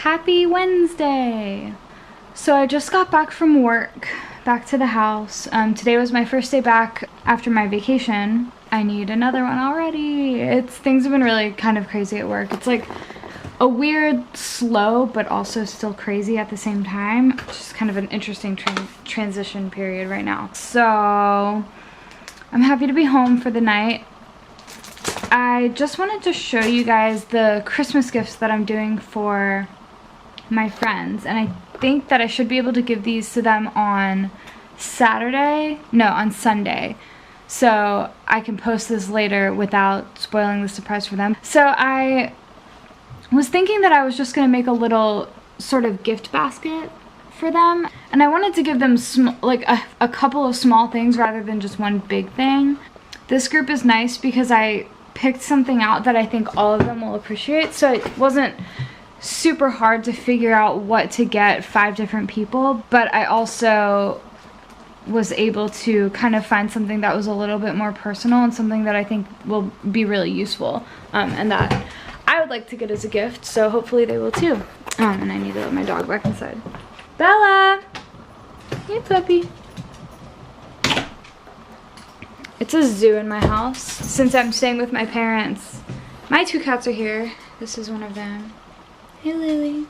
Happy Wednesday! So I just got back from work, back to the house. Today was my first day back after my vacation. I need another one already. Things have been really kind of crazy at work. It's like a weird, slow, but also still crazy at the same time. It's just kind of an interesting transition period right now. So I'm happy to be home for the night. I just wanted to show you guys the Christmas gifts that I'm doing for my friends, and I think that I should be able to give these to them on Sunday, so I can post this later without spoiling the surprise for them. So I was thinking that I was just gonna make a little sort of gift basket for them, and I wanted to give them like a couple of small things rather than just one big thing. This group is nice because I picked something out that I think all of them will appreciate, so it wasn't super hard to figure out what to get 5 different people, but I also was able to kind of find something that was a little bit more personal and something that I think will be really useful, and that I would like to get as a gift, so hopefully they will too. And I need to let my dog back inside. Bella! Hey, puppy. It's a zoo in my house. Since I'm staying with my parents, my 2 cats are here. This is one of them. Hey, Lily.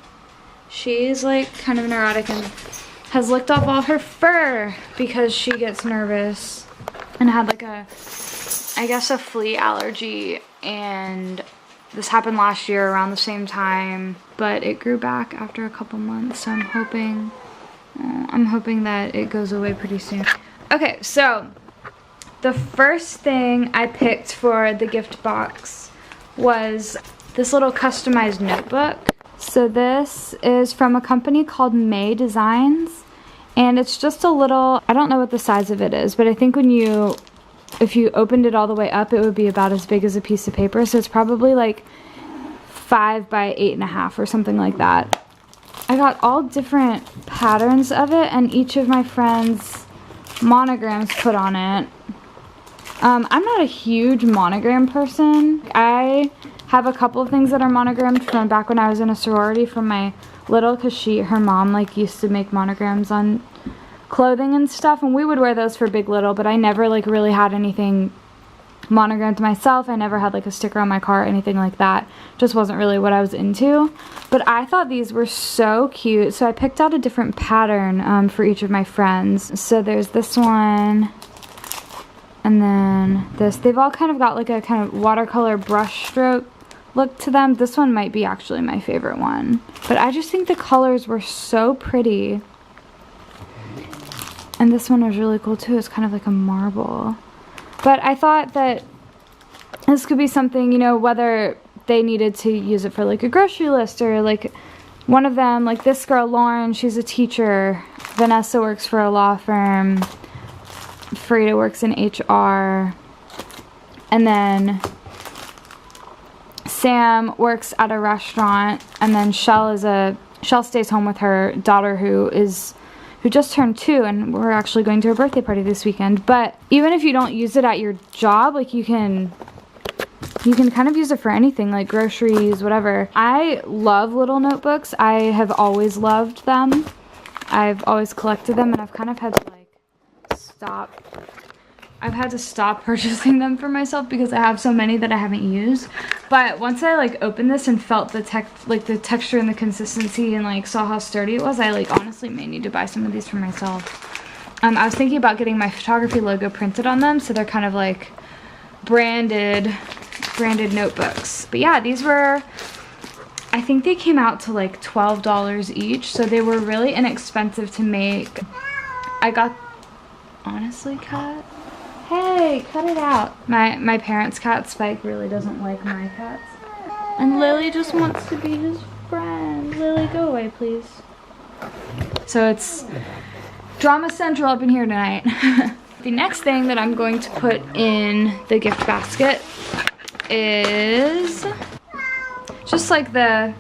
She's like kind of neurotic and has licked off all her fur because she gets nervous and had like I guess a flea allergy, and this happened last year around the same time, but it grew back after a couple months, so I'm hoping that it goes away pretty soon. Okay, so the first thing I picked for the gift box was this little customized notebook. So this is from a company called May Designs, and it's just a little, I don't know what the size of it is, but I think if you opened it all the way up, it would be about as big as a piece of paper, so it's probably like 5 by 8.5 or something like that. I got all different patterns of it and each of my friends' monograms put on it. I'm not a huge monogram person. I have a couple of things that are monogrammed from back when I was in a sorority from my little, because her mom like used to make monograms on clothing and stuff, and we would wear those for Big Little, but I never like really had anything monogrammed myself. I never had like a sticker on my car or anything like that. Just wasn't really what I was into, but I thought these were so cute, so I picked out a different pattern for each of my friends. So there's this one, and then this. They've all kind of got like a kind of watercolor brush stroke look to them. This one might be actually my favorite one, but I just think the colors were so pretty. And this one was really cool too. It's kind of like a marble. But I thought that this could be something, you know, whether they needed to use it for like a grocery list, or like one of them, like this girl, Lauren, she's a teacher. Vanessa works for a law firm. Frida works in HR. And then Sam works at a restaurant. And then Shell stays home with her daughter who just turned 2, and we're actually going to her birthday party this weekend. But even if you don't use it at your job, like you can kind of use it for anything, like groceries, whatever. I love little notebooks. I have always loved them. I've always collected them, and I've kind of had to like stop purchasing them for myself because I have so many that I haven't used. But once I like opened this and felt the texture and the consistency, and like saw how sturdy it was, I like honestly may need to buy some of these for myself. I was thinking about getting my photography logo printed on them, so they're kind of like branded notebooks. But yeah, these were, I think they came out to like $12 each, so they were really inexpensive to make. I got, honestly, cat. Hey, cut it out. My parents' cat, Spike, really doesn't like my cats. And Lily just wants to be his friend. Lily, go away, please. So it's drama central up in here tonight. The next thing that I'm going to put in the gift basket is just like the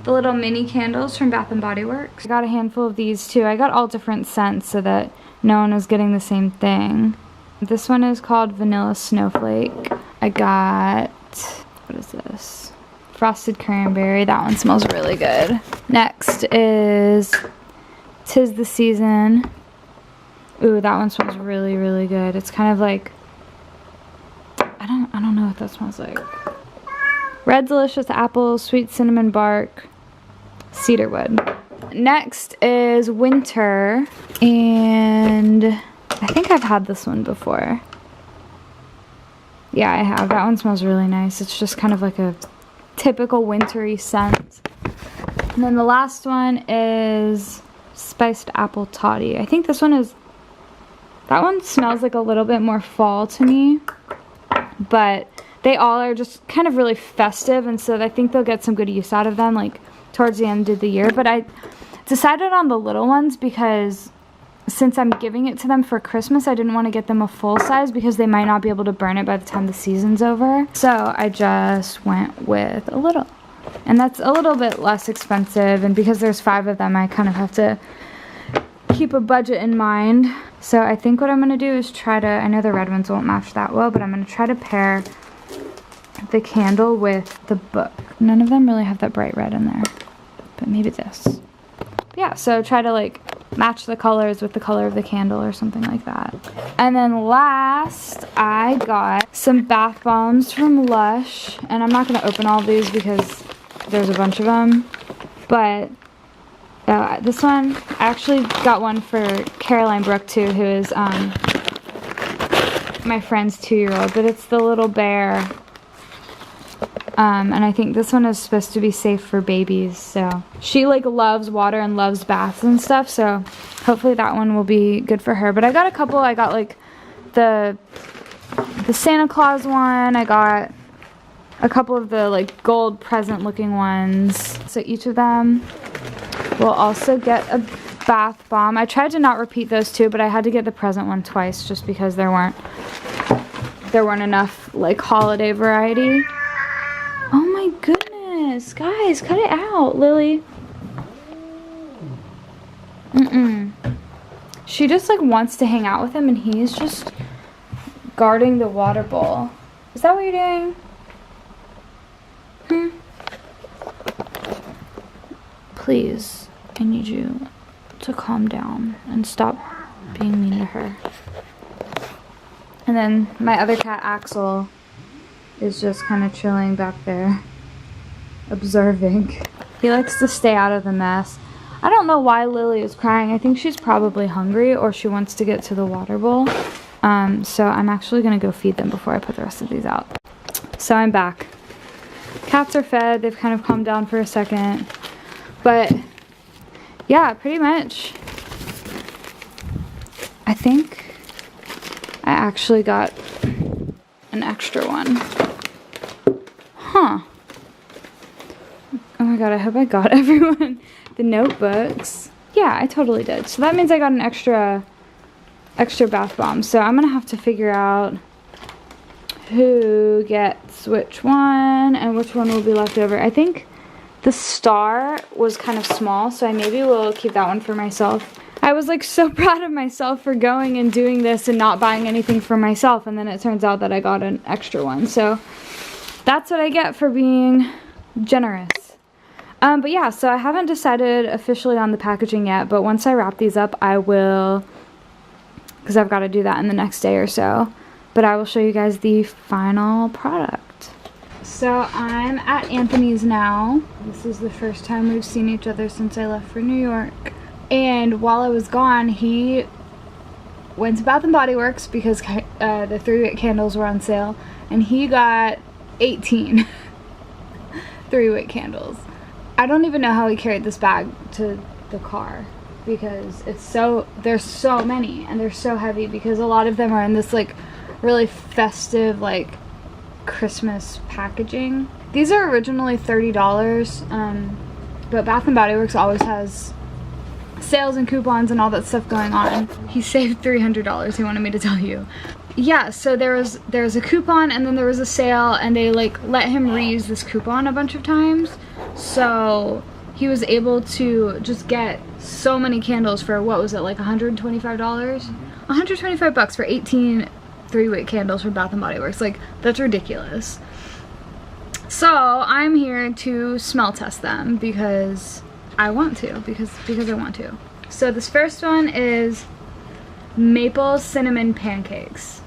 little mini candles from Bath & Body Works. I got a handful of these too. I got all different scents so that no one was getting the same thing. This one is called Vanilla Snowflake. I got, what is this? Frosted Cranberry. That one smells really good. Next is 'Tis the Season. Ooh, that one smells really, really good. It's kind of like, I don't know what that smells like. Red Delicious Apple, Sweet Cinnamon Bark, Cedarwood. Next is Winter, and I think I've had this one before. Yeah, I have. That one smells really nice. It's just kind of like a typical wintry scent. And then the last one is Spiced Apple Toddy. I think this one is, that one smells like a little bit more fall to me, but they all are just kind of really festive, and so I think they'll get some good use out of them like towards the end of the year. But I decided on the little ones because since I'm giving it to them for Christmas, I didn't want to get them a full size because they might not be able to burn it by the time the season's over. So I just went with a little. And that's a little bit less expensive, and because there's 5 of them, I kind of have to keep a budget in mind. So I think what I'm going to do is try to, I know the red ones won't match that well, but I'm going to try to pair the candle with the book. None of them really have that bright red in there, but maybe this. Yeah, so try to like match the colors with the color of the candle or something like that. And then last, I got some bath bombs from Lush, and I'm not going to open all of these because there's a bunch of them, but this one, I actually got one for Caroline Brooke too, who is my friend's 2-year-old, but it's the little bear. And I think this one is supposed to be safe for babies, so she like loves water and loves baths and stuff, so hopefully that one will be good for her. But I got a couple. I got like the Santa Claus one. I got a couple of the like gold present looking ones, so each of them will also get a bath bomb. I tried to not repeat those two, but I had to get the present one twice just because there weren't enough like holiday variety. Oh my goodness, guys, cut it out, Lily. She just like wants to hang out with him, and he's just guarding the water bowl. Is that what you're doing? Please, I need you to calm down and stop being mean to her. And then my other cat, Axel, is just kind of chilling back there, observing. He likes to stay out of the mess. I don't know why Lily is crying. I think she's probably hungry, or she wants to get to the water bowl. So I'm actually gonna go feed them before I put the rest of these out. So I'm back. Cats are fed. They've kind of calmed down for a second. But yeah, pretty much. I think I actually got an extra one. Huh. Oh my god, I hope I got everyone the notebooks. Yeah, I totally did. So that means I got an extra bath bomb. So I'm gonna have to figure out who gets which one and which one will be left over. I think the star was kind of small, so I maybe will keep that one for myself. I was like so proud of myself for going and doing this and not buying anything for myself, and then it turns out that I got an extra one. So that's what I get for being generous. But yeah, so I haven't decided officially on the packaging yet, but once I wrap these up, I will, because I've got to do that in the next day or so, but I will show you guys the final product. So I'm at Anthony's now. This is the first time we've seen each other since I left for New York. And while I was gone, he went to Bath & Body Works because the 3-wick candles were on sale, and he got 18 3-wick candles. I don't even know how he carried this bag to the car because there's so many, and they're so heavy because a lot of them are in this like really festive like Christmas packaging. These are originally $30, but Bath & Body Works always has sales and coupons and all that stuff going on. He saved $300, he wanted me to tell you. Yeah, so there was a coupon, and then there was a sale, and they like let him reuse this coupon a bunch of times. So he was able to just get so many candles for, what was it, like $125? $125 for 18 3-wick candles from Bath & Body Works. Like, that's ridiculous. So I'm here to smell test them because I want to, because I want to. So this first one is maple cinnamon pancakes.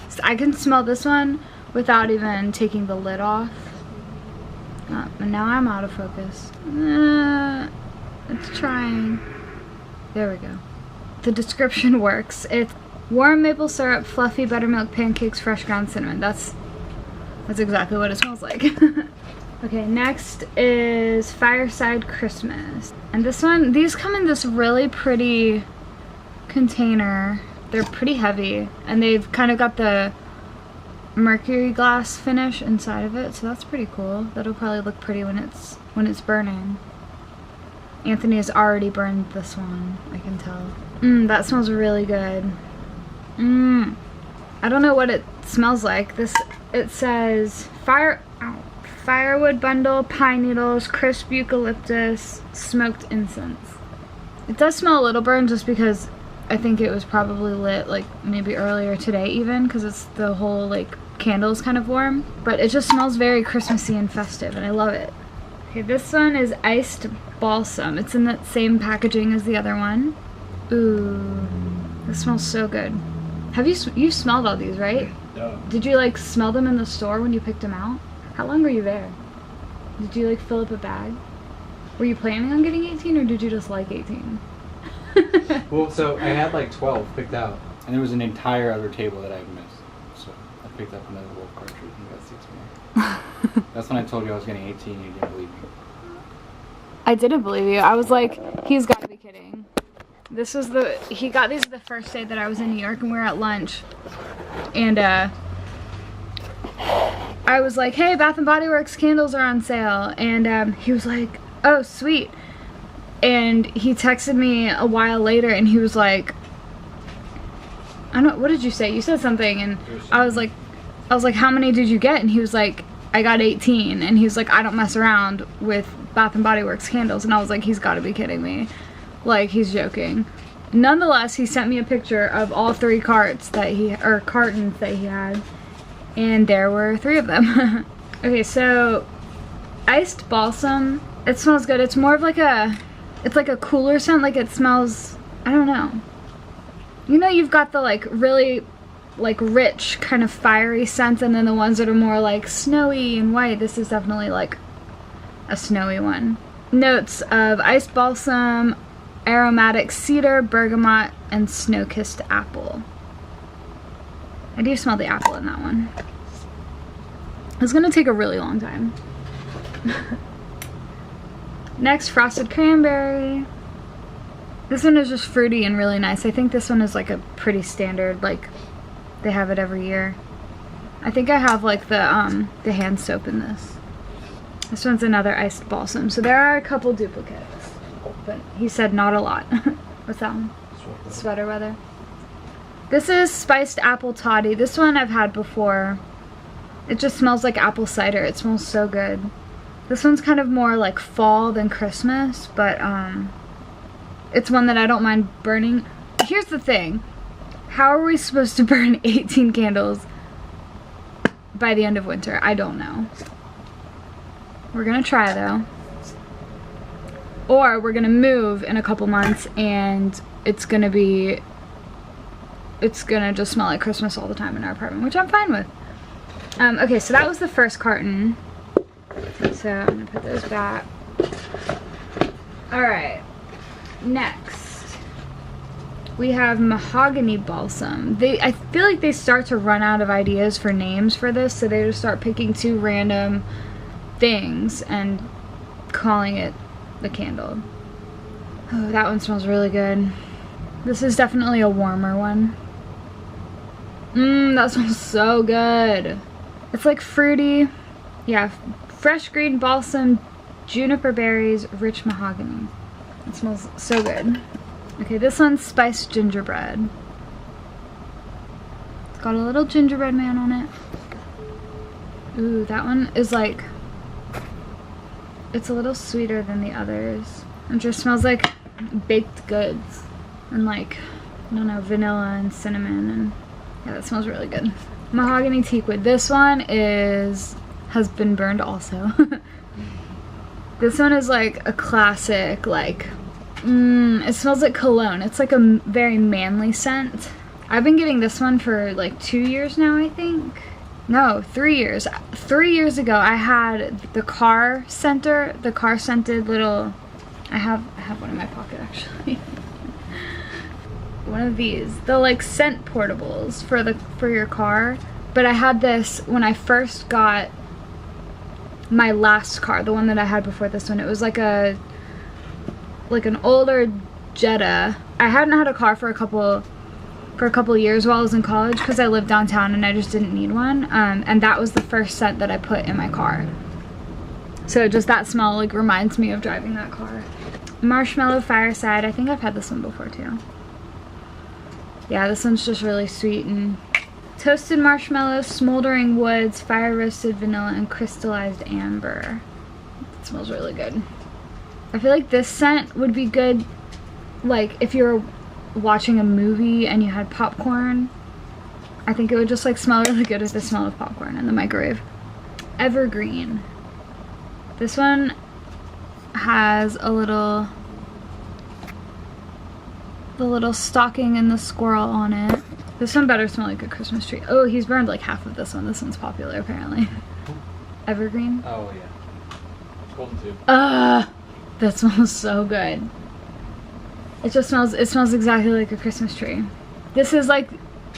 So I can smell this one without even taking the lid off. And now I'm out of focus. It's trying. There we go. The description works. It's warm maple syrup, fluffy buttermilk pancakes, fresh ground cinnamon. That's exactly what it smells like. Okay, next is Fireside Christmas. And this one, these come in this really pretty container. They're pretty heavy, and they've kind of got the mercury glass finish inside of it, so that's pretty cool. That'll probably look pretty when it's burning. Anthony has already burned this one, I can tell. That smells really good. I don't know what it smells like. It says firewood bundle, pine needles, crisp eucalyptus, smoked incense. It does smell a little burned just because I think it was probably lit like maybe earlier today even, because it's the whole like candle's kind of warm. But it just smells very Christmassy and festive, and I love it. Okay, this one is iced balsam. It's in that same packaging as the other one. Ooh, this smells so good. Have you smelled all these, right? Yeah. Did you like smell them in the store when you picked them out? How long were you there? Did you like fill up a bag? Were you planning on getting 18, or did you just like 18? Well, so I had like 12 picked out. And there was an entire other table that I missed. So I picked up another wolf cartridge and got 6 more. That's when I told you I was getting 18 and you didn't believe me. I didn't believe you. I was like, he's got to be kidding. He got these the first day that I was in New York, and we were at lunch. And I was like, hey, Bath & Body Works candles are on sale. And he was like, oh, sweet. And he texted me a while later, and he was like, I don't know, what did you say? You said something, and I was like, how many did you get? And he was like, I got 18. And he was like, I don't mess around with Bath & Body Works candles. And I was like, he's got to be kidding me. Like, he's joking. Nonetheless, he sent me a picture of all 3 cartons that he had, and there were 3 of them. Okay, so iced balsam, it smells good. It's more of like it's like a cooler scent. Like, it smells, I don't know. You know, you've got the like really like rich kind of fiery scents, and then the ones that are more like snowy and white. This is definitely like a snowy one. Notes of iced balsam, aromatic cedar, bergamot, and snow-kissed apple. I do smell the apple in that one. It's gonna take a really long time. Next, frosted cranberry. This one is just fruity and really nice. I think this one is like a pretty standard, like they have it every year. I think I have like the hand soap in this. This one's another iced balsam. So there are a couple duplicates, but he said not a lot. What's that one? Sweater weather. This is spiced apple toddy. This one I've had before. It just smells like apple cider. It smells so good. This one's kind of more like fall than Christmas, but it's one that I don't mind burning. Here's the thing. How are we supposed to burn 18 candles by the end of winter? I don't know. We're gonna try though. Or we're gonna move in a couple months and it's gonna just smell like Christmas all the time in our apartment, which I'm fine with. Okay, so that was the first carton. So I'm gonna put those back. Alright, next we have mahogany balsam. I feel like they start to run out of ideas for names for this, so they just start picking 2 random things and calling it the candle. Oh, that one smells really good. This is definitely a warmer one. That smells so good. It's like fruity. Yeah, fresh green balsam, juniper berries, rich mahogany. It smells so good. Okay, this one's spiced gingerbread. It's got a little gingerbread man on it. Ooh, that one is like, it's a little sweeter than the others. It just smells like baked goods and like, I don't know, vanilla and cinnamon, and yeah, that smells really good. Mahogany teakwood. This one is has been burned also. This one is like a classic, like, it smells like cologne. It's like a very manly scent. I've been getting this one for like 2 years now, I think. No, 3 years. 3 years ago, I had the car scented little, I have one in my pocket actually. One of these, the like scent portables for your car. But I had this when I first got my last car, the one that I had before this one. It was like an older Jetta. I hadn't had a car for a couple years while I was in college because I lived downtown and I just didn't need one. And that was the first scent that I put in my car. So just that smell like reminds me of driving that car. Marshmallow Fireside. I think I've had this one before too. Yeah, this one's just really sweet. And toasted marshmallow, smoldering woods, fire roasted vanilla, and crystallized amber. It smells really good. I feel like this scent would be good like if you were watching a movie and you had popcorn. I think it would just like smell really good with the smell of popcorn in the microwave. Evergreen. This one has the little stocking and the squirrel on it. This one better smell like a Christmas tree. Oh, he's burned like half of this one. This one's popular apparently. Evergreen. Oh yeah. Golden tube. That smells so good. It smells exactly like a Christmas tree. This is like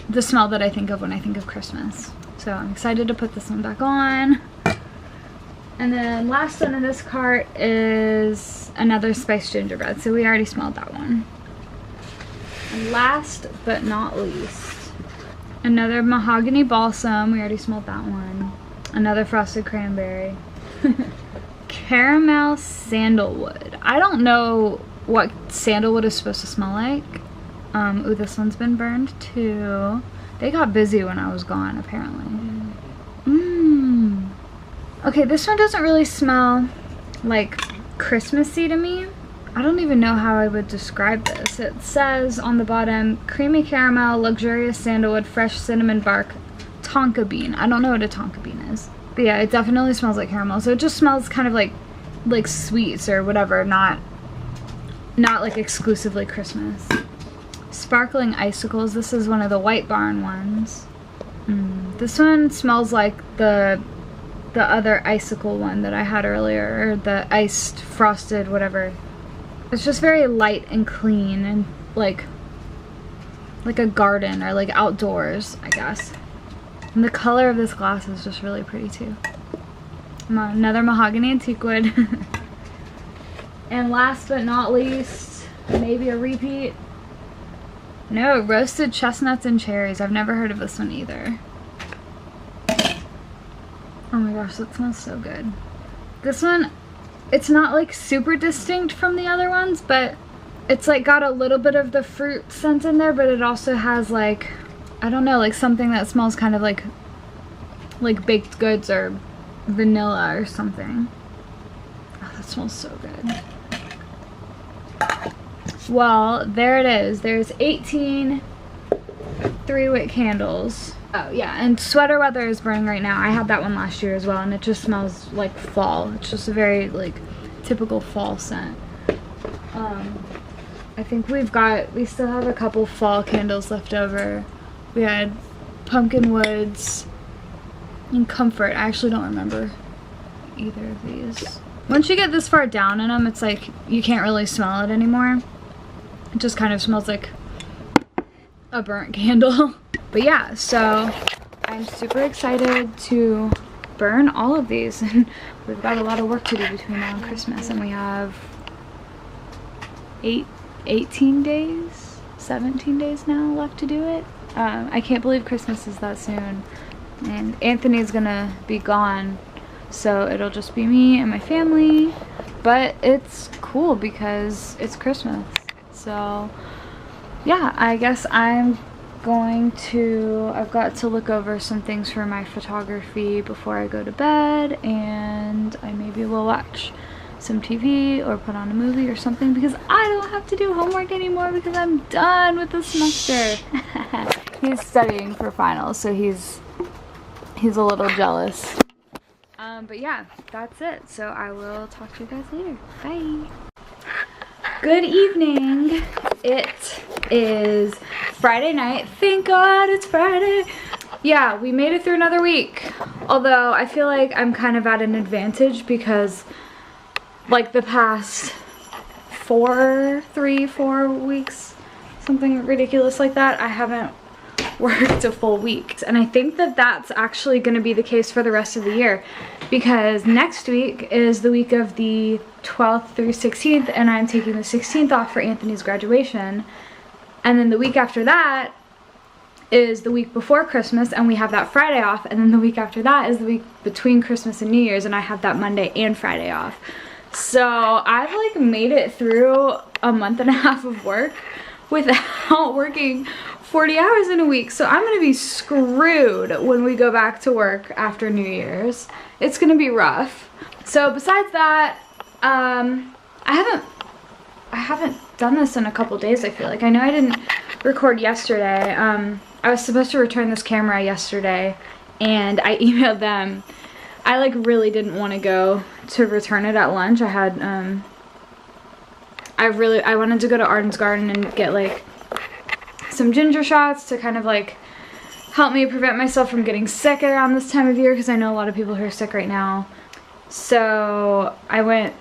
the smell that I think of when I think of Christmas. So I'm excited to put this one back on. And then last one in this cart is another spiced gingerbread. So we already smelled that one. And last but not least, another mahogany balsam. We already smelled that one. Another frosted cranberry. Caramel sandalwood. I don't know what sandalwood is supposed to smell like. Ooh, this one's been burned too. They got busy when I was gone, apparently. Okay, this one doesn't really smell like Christmassy to me. I don't even know how I would describe this. It says on the bottom, creamy caramel, luxurious sandalwood, fresh cinnamon bark, tonka bean. I don't know what a tonka bean is. But yeah, it definitely smells like caramel. So it just smells kind of like sweets or whatever, not like exclusively Christmas. Sparkling icicles. This is one of the White Barn ones. This one smells like the other icicle one that I had earlier, or the iced frosted whatever. It's just very light and clean and like a garden or like outdoors, I guess. And the color of this glass is just really pretty too. Another mahogany antique wood. And last but not least, maybe a repeat. No, roasted chestnuts and cherries. I've never heard of this one either. Oh my gosh, that smells so good. This one, it's not like super distinct from the other ones, but it's like got a little bit of the fruit scent in there, but it also has like, I don't know, like something that smells kind of like baked goods or vanilla or something. Oh, that smells so good. Well, there it is. There's 18 3-wick candles. Oh yeah, and Sweater Weather is burning right now. I had that one last year as well, and it just smells like fall. It's just a very like typical fall scent. I think we still have a couple fall candles left over. We had Pumpkin Woods and Comfort. I actually don't remember either of these. Once you get this far down in them, it's like you can't really smell it anymore. It just kind of smells like a burnt candle. But yeah, so I'm super excited to burn all of these, and we've got a lot of work to do between now and Christmas, and we have 18 days, 17 days now left to do it. I can't believe Christmas is that soon, and Anthony's gonna be gone, so it'll just be me and my family, but it's cool because it's Christmas. So yeah, I guess I've got to look over some things for my photography before I go to bed, and I maybe will watch some TV or put on a movie or something because I don't have to do homework anymore because I'm done with the semester. He's studying for finals, so he's a little jealous. But yeah, that's it. So I will talk to you guys later. Bye. Good evening. It is Friday night. Thank God it's Friday. Yeah, we made it through another week. Although I feel like I'm kind of at an advantage because like the past 4 weeks, something ridiculous like that, I haven't worked a full week. And I think that that's actually going to be the case for the rest of the year, because next week is the week of the 12th through 16th, and I'm taking the 16th off for Anthony's graduation. And then the week after that is the week before Christmas, and we have that Friday off. And then the week after that is the week between Christmas and New Year's, and I have that Monday and Friday off. So I've like made it through a month and a half of work without working 40 hours in a week. So I'm gonna be screwed when we go back to work after New Year's. It's gonna be rough. So besides that, I haven't done this in a couple days, I feel like. I know I didn't record yesterday. I was supposed to return this camera yesterday, and I emailed them. I like really didn't want to go to return it at lunch. I had I wanted to go to Arden's Garden and get like some ginger shots to kind of like help me prevent myself from getting sick around this time of year, because I know a lot of people who are sick right now. So I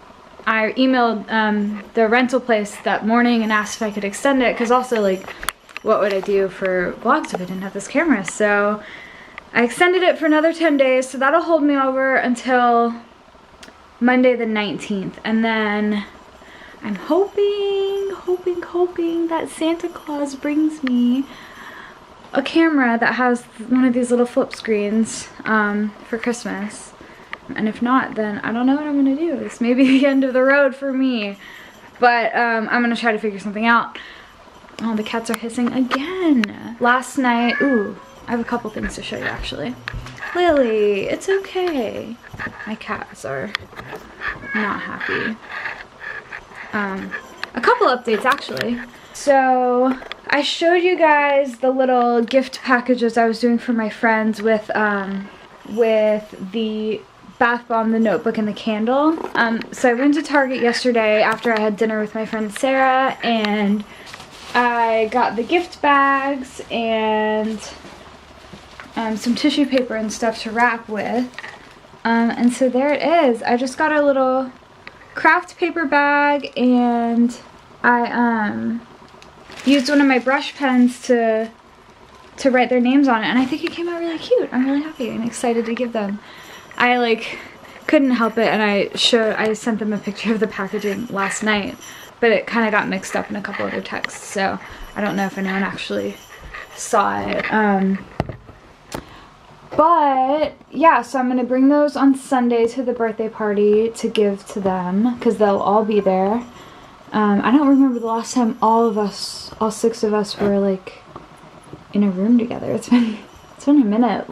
emailed the rental place that morning and asked if I could extend it, because also like what would I do for vlogs if I didn't have this camera? So I extended it for another 10 days, so that'll hold me over until Monday the 19th. And then I'm hoping that Santa Claus brings me a camera that has one of these little flip screens for Christmas. And if not, then I don't know what I'm gonna do. This may be the end of the road for me. But I'm gonna try to figure something out. Oh, the cats are hissing again. Last night, ooh, I have a couple things to show you actually. Lily, it's okay. My cats are not happy. A couple updates actually. So I showed you guys the little gift packages I was doing for my friends with the bath bomb, the notebook, and the candle. So I went to Target yesterday after I had dinner with my friend Sarah, and I got the gift bags and some tissue paper and stuff to wrap with. And so there it is. I just got a little craft paper bag, and I used one of my brush pens to write their names on it, and I think it came out really cute. I'm really happy and excited to give them. I like couldn't help it, and I sent them a picture of the packaging last night, but it kind of got mixed up in a couple other texts, so I don't know if anyone actually saw it. But yeah, so I'm gonna bring those on Sunday to the birthday party to give to them, because they'll all be there. I don't remember the last time all 6 of us were like in a room together. It's been a minute.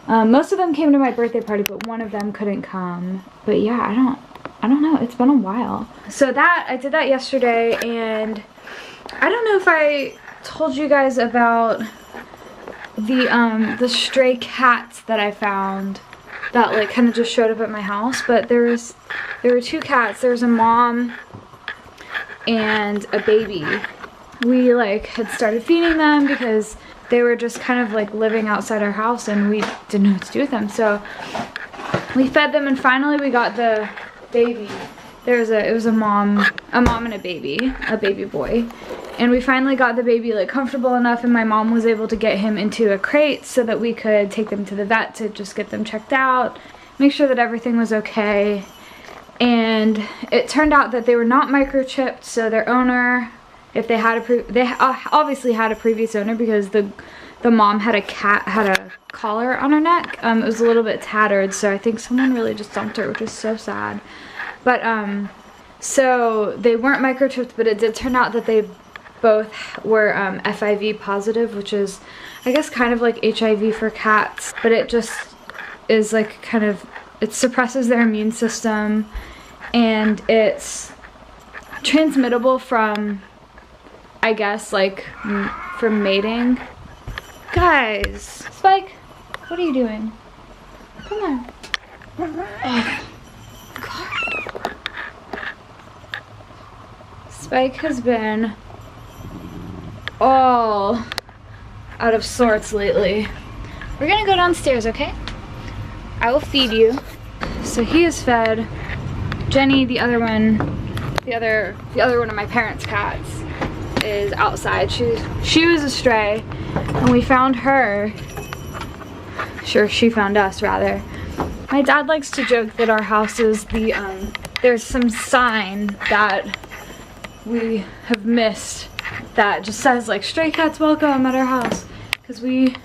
Most of them came to my birthday party, but one of them couldn't come. But yeah, I don't know. It's been a while. So I did that yesterday, and I don't know if I told you guys about the stray cats that I found that like kind of just showed up at my house. But there were 2 cats. There was a mom and a baby. We like had started feeding them because they were just kind of like living outside our house, and we didn't know what to do with them. So we fed them, and finally we got the baby. It was a mom and a baby boy. And we finally got the baby like comfortable enough, and my mom was able to get him into a crate so that we could take them to the vet to just get them checked out, make sure that everything was okay. And it turned out that they were not microchipped, so their owner, if they had they obviously had a previous owner, because the mom had a collar on her neck. It was a little bit tattered, so I think someone really just dumped her, which is so sad. But so they weren't microchipped, but it did turn out that they both were FIV positive, which is I guess kind of like HIV for cats, but it just is like kind of, it suppresses their immune system, and it's transmittable from, I guess, like from mating. Guys, Spike, what are you doing? Come on. Oh, God. Spike has been all out of sorts lately. We're gonna go downstairs, okay? I will feed you. So he is fed. Jenny, the other one of my parents' cats, is outside. She was a stray, and we found her. Sure, she found us rather. My dad likes to joke that our house is the there's some sign that we have missed that just says like stray cats welcome at our house, because we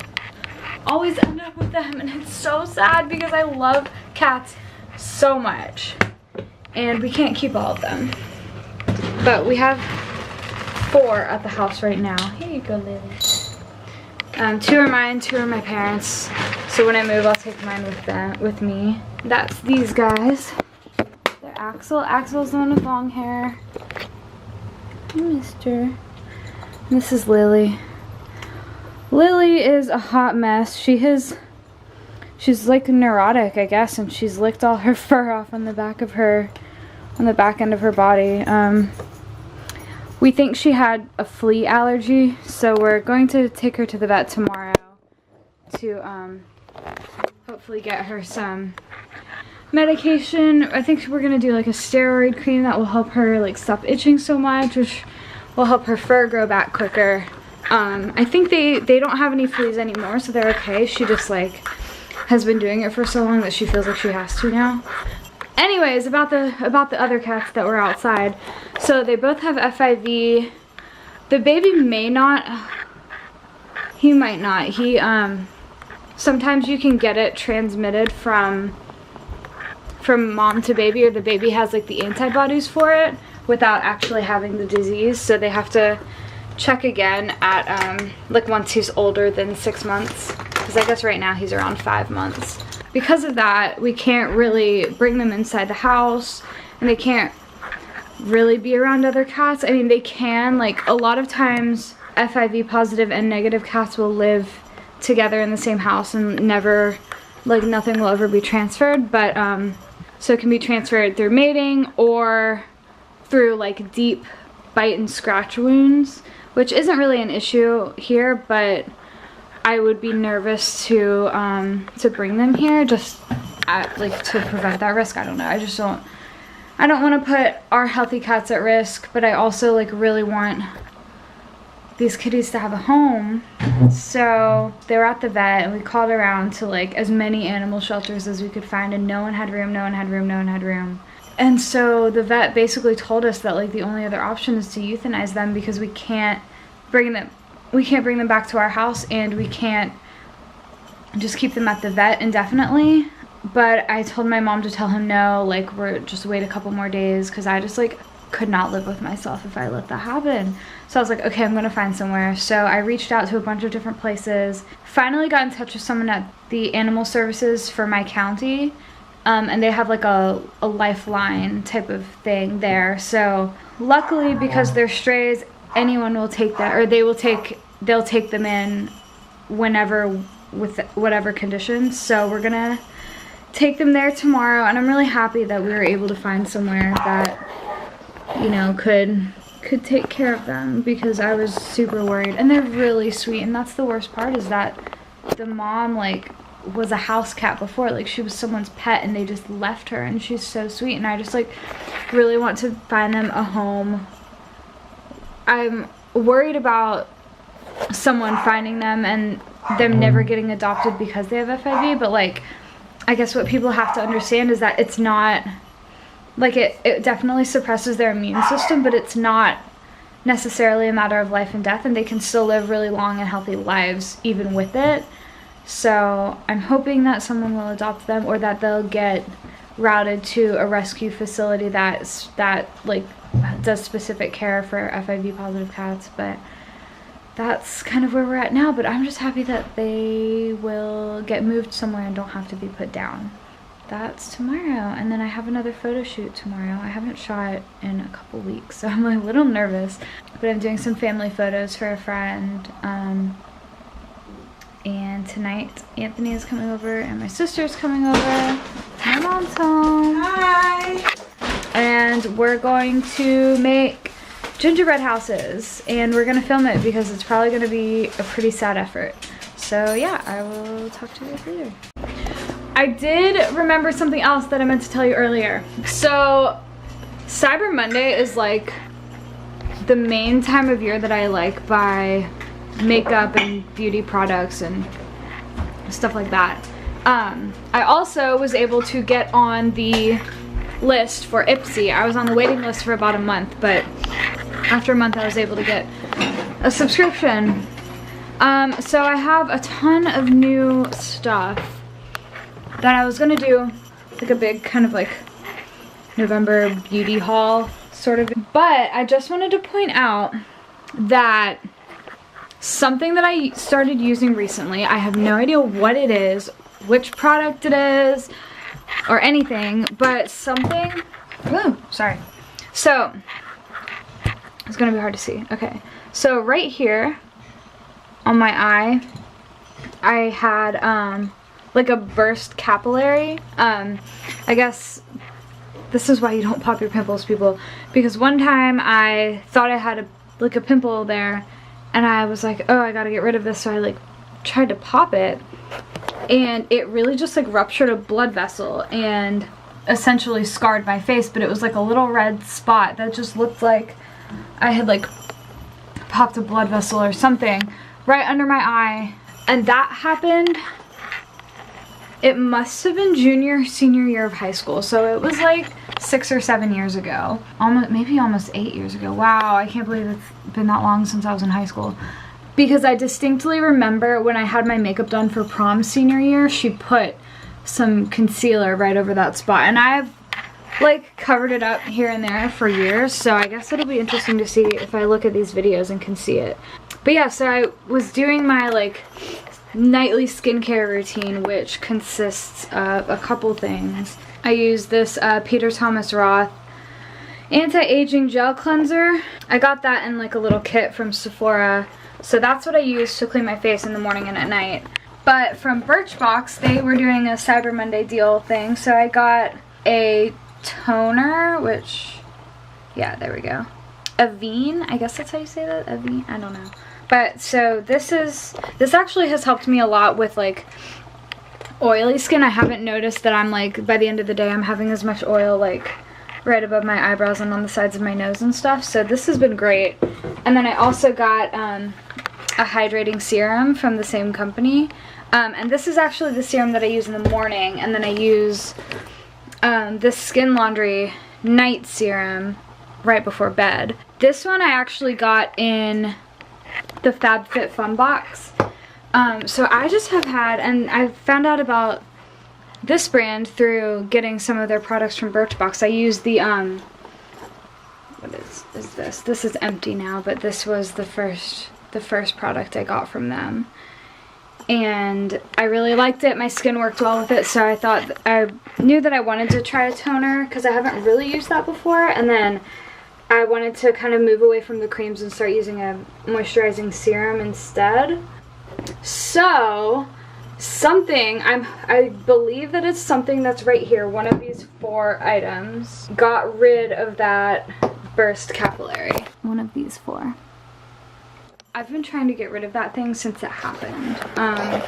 always end up with them, and it's so sad because I love cats so much and we can't keep all of them, but we have 4 at the house right now. Here you go, Lily. 2 are mine, 2 are my parents, so when I move I'll take mine with me. That's these guys. They're Axel. Axel's the one with long hair. Mister. This is Lily. Lily is a hot mess. She's like neurotic, I guess, and she's licked all her fur off on the back end of her body. We think she had a flea allergy, so we're going to take her to the vet tomorrow to hopefully get her some medication. I think we're gonna do like a steroid cream that will help her like stop itching so much, which will help her fur grow back quicker. I think they don't have any fleas anymore, so they're okay. She just like has been doing it for so long that she feels like she has to now. Anyways, about the other cats that were outside. So they both have FIV. The baby may not. He might not. He sometimes you can get it transmitted from mom to baby, or the baby has like the antibodies for it without actually having the disease. So they have to check again at like once he's older than 6 months, because I guess right now he's around 5 months. Because of that, we can't really bring them inside the house, and they can't really be around other cats. I mean, they can, like a lot of times FIV positive and negative cats will live together in the same house and never, like nothing will ever be transferred, but so it can be transferred through mating or through like deep bite and scratch wounds, which isn't really an issue here, but I would be nervous to bring them here just like to prevent that risk. I don't know. I don't want to put our healthy cats at risk, but I also like really want these kitties to have a home. So they were at the vet, and we called around to like as many animal shelters as we could find, and no one had room, no one had room, no one had room. And so the vet basically told us that like the only other option is to euthanize them, because we can't bring them back to our house, and we can't just keep them at the vet indefinitely. But I told my mom to tell him no, like we're just wait a couple more days, because I just like could not live with myself if I let that happen. So I was like, okay, I'm gonna find somewhere. So I reached out to a bunch of different places, finally got in touch with someone at the animal services for my county, and they have like a lifeline type of thing there. So luckily, because they're strays, anyone will take that, or they'll take them in whenever with whatever conditions. So we're gonna take them there tomorrow, and I'm really happy that we were able to find somewhere that, you know, could take care of them, because I was super worried. And they're really sweet, and that's the worst part, is that the mom like was a house cat before, like she was someone's pet and they just left her, and she's so sweet, and I just like really want to find them a home. I'm worried about someone finding them and them never getting adopted because they have FIV, but like I guess what people have to understand is that it's not like it definitely suppresses their immune system, but it's not necessarily a matter of life and death, and they can still live really long and healthy lives even with it. So I'm hoping that someone will adopt them, or that they'll get routed to a rescue facility that like does specific care for FIV positive cats. But that's kind of where we're at now. But I'm just happy that they will get moved somewhere and don't have to be put down. That's tomorrow, and then I have another photo shoot tomorrow. I haven't shot in a couple weeks, so I'm a little nervous, but I'm doing some family photos for a friend. And tonight Anthony is coming over, and my sister's coming over, my Mom's home. Hi. And we're going to make gingerbread houses. And we're gonna film it because it's probably gonna be a pretty sad effort. So yeah, I will talk to you guys later. I did remember something else that I meant to tell you earlier. So Cyber Monday is like the main time of year that I like buy makeup and beauty products and stuff like that. I also was able to get on the list for Ipsy. I was on the waiting list for about a month, but after a month I was able to get a subscription. So I have a ton of new stuff that I was gonna do like a big kind of like November beauty haul sort of. But I just wanted to point out that something that I started using recently, I have no idea what it is, which product it is, or anything, but something, ooh, sorry. So, it's gonna be hard to see. Okay, so right here on my eye, I had like a burst capillary. I guess this is why you don't pop your pimples, people, because one time I thought I had like a pimple there, and I was like, oh, I gotta get rid of this, so I like tried to pop it, and it really just like ruptured a blood vessel and essentially scarred my face. But it was like a little red spot that just looked like I had like popped a blood vessel or something right under my eye. And that happened, it must have been senior year of high school, so it was like 6 or 7 years ago, maybe almost 8 years ago. Wow, I can't believe it's been that long since I was in high school. Because I distinctly remember when I had my makeup done for prom senior year, she put some concealer right over that spot, and I've like covered it up here and there for years, so I guess it'll be interesting to see if I look at these videos and can see it. But yeah, so I was doing my like nightly skincare routine, which consists of a couple things. I use this Peter Thomas Roth anti-aging gel cleanser. I got that in like a little kit from Sephora, so that's what I use to clean my face in the morning and at night. But from Birchbox, they were doing a Cyber Monday deal thing, so I got a toner, which, yeah, there we go. Avene, I guess that's how you say that, Avene, I don't know. But so this actually has helped me a lot with like oily skin. I haven't noticed that I'm like, by the end of the day, I'm having as much oil like right above my eyebrows and on the sides of my nose and stuff. So this has been great. And then I also got a hydrating serum from the same company. And this is actually the serum that I use in the morning. And then I use this Skin Laundry night serum right before bed. This one I actually got in the FabFitFun box. So I just have had, and I found out about this brand through getting some of their products from Birchbox. I used the, what is this? This is empty now, but this was the first product I got from them. And I really liked it. My skin worked well with it, so I thought, I knew that I wanted to try a toner because I haven't really used that before. And then I wanted to kind of move away from the creams and start using a moisturizing serum instead. So, I believe that it's something that's right here. One of these 4 items got rid of that burst capillary. One of these 4. I've been trying to get rid of that thing since it happened. I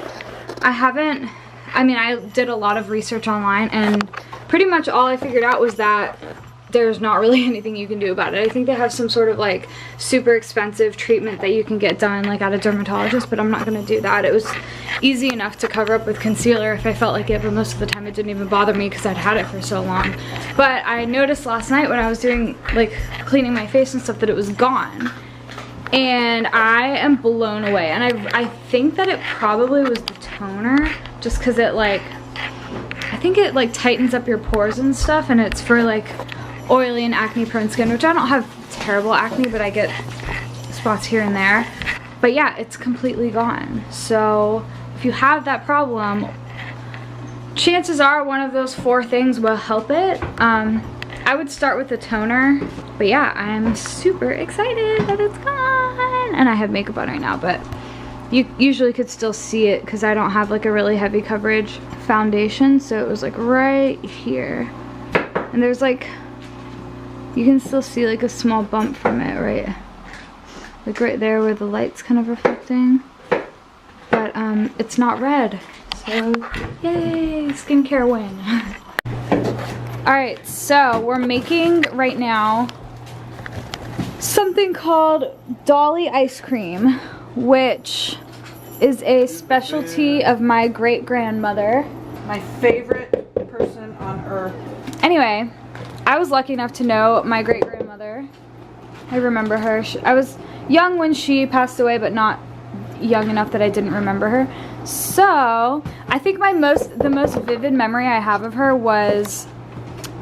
did a lot of research online, and pretty much all I figured out was that there's not really anything you can do about it. I think they have some sort of like super expensive treatment that you can get done like at a dermatologist, but I'm not gonna do that. It was easy enough to cover up with concealer if I felt like it, but most of the time it didn't even bother me because I'd had it for so long. But I noticed last night when I was doing like cleaning my face and stuff that it was gone. And I am blown away. And I think that it probably was the toner, just because it like, I think it like tightens up your pores and stuff, and it's for like oily and acne prone skin, which I don't have terrible acne, but I get spots here and there. But yeah, it's completely gone. So if you have that problem, chances are one of those 4 things will help it. I would start with the toner, but yeah, I'm super excited that it's gone. And I have makeup on right now, but you usually could still see it because I don't have like a really heavy coverage foundation, so it was like right here. And there's like, you can still see like a small bump from it, right? Like right there where the light's kind of reflecting. But it's not red. So yay, skincare win. Alright, so we're making right now something called Dolly ice cream, which is a specialty of my great-grandmother. My favorite person on earth. Anyway, I was lucky enough to know my great-grandmother. I remember her. I was young when she passed away, but not young enough that I didn't remember her. So, I think the most vivid memory I have of her was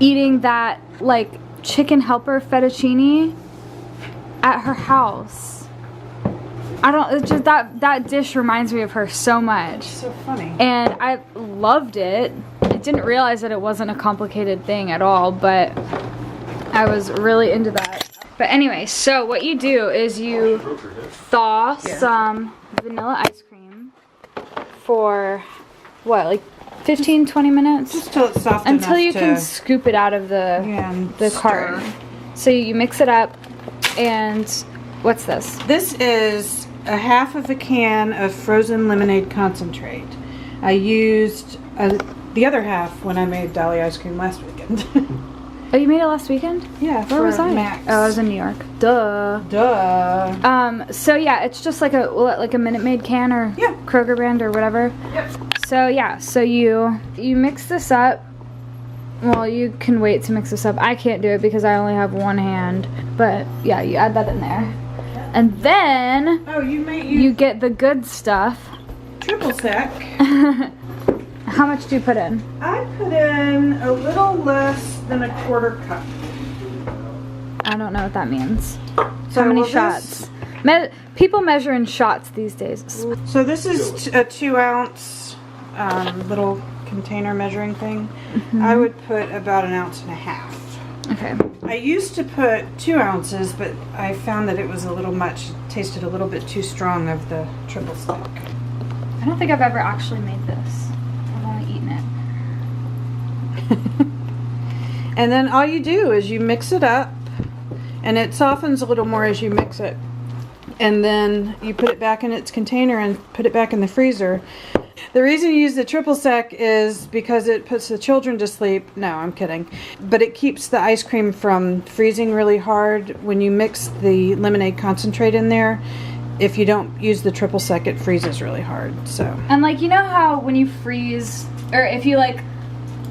eating that, like, chicken helper fettuccine at her house. It's just that dish reminds me of her so much. So funny. And I loved it. I didn't realize that it wasn't a complicated thing at all, but I was really into that. But anyway, so what you do is you thaw some vanilla ice cream for, what, like 15-20 minutes? Just till it's soft until enough you to, can scoop it out of the carton. So you mix it up, and what's this? This is a half of a can of frozen lemonade concentrate. I used the other half when I made Dolly ice cream last weekend. Oh, you made it last weekend? Yeah, Where was I? Max. Oh, I was in New York. Duh. So yeah, it's just like a Minute Maid can or Kroger brand or whatever. Yep. So yeah, so you mix this up. Well, you can wait to mix this up. I can't do it because I only have one hand. But yeah, you add that in there. And then you get the good stuff. Triple sec. How much do you put in? I put in a little less than a quarter cup. I don't know what that means. So how many shots? People measure in shots these days. So this is a 2-ounce little container measuring thing. I would put about 1.5 ounces. Okay. I used to put 2 ounces, but I found that it was a little much. It tasted a little bit too strong of the triple sec. I don't think I've ever actually made this. I've only eaten it. And then all you do is you mix it up, and it softens a little more as you mix it. And then you put it back in its container and put it back in the freezer. The reason you use the triple sec is because it puts the children to sleep. No, I'm kidding. But it keeps the ice cream from freezing really hard. When you mix the lemonade concentrate in there, if you don't use the triple sec, it freezes really hard. So. And like, you know how when you freeze, or if you like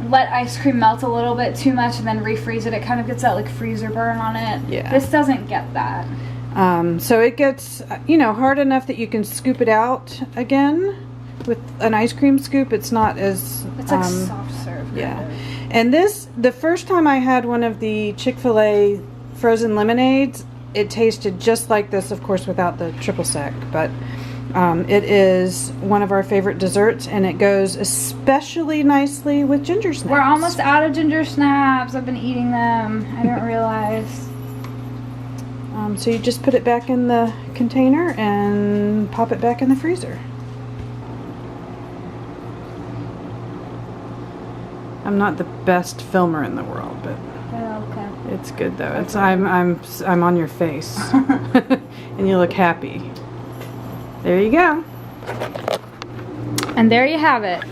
let ice cream melt a little bit too much and then refreeze it, it kind of gets that like freezer burn on it. Yeah. This doesn't get that. So it gets, hard enough that you can scoop it out again with an ice cream scoop. It's not as... It's like soft serve. Yeah. And the first time I had one of the Chick-fil-A frozen lemonades, it tasted just like this, of course, without the triple sec. But it is one of our favorite desserts, and it goes especially nicely with ginger snaps. We're almost out of ginger snaps. I've been eating them. I didn't realize. So you just put it back in the container and pop it back in the freezer. I'm not the best filmer in the world, but Okay. it's good though. It's I'm on your face, and you look happy. There you go. And there you have it.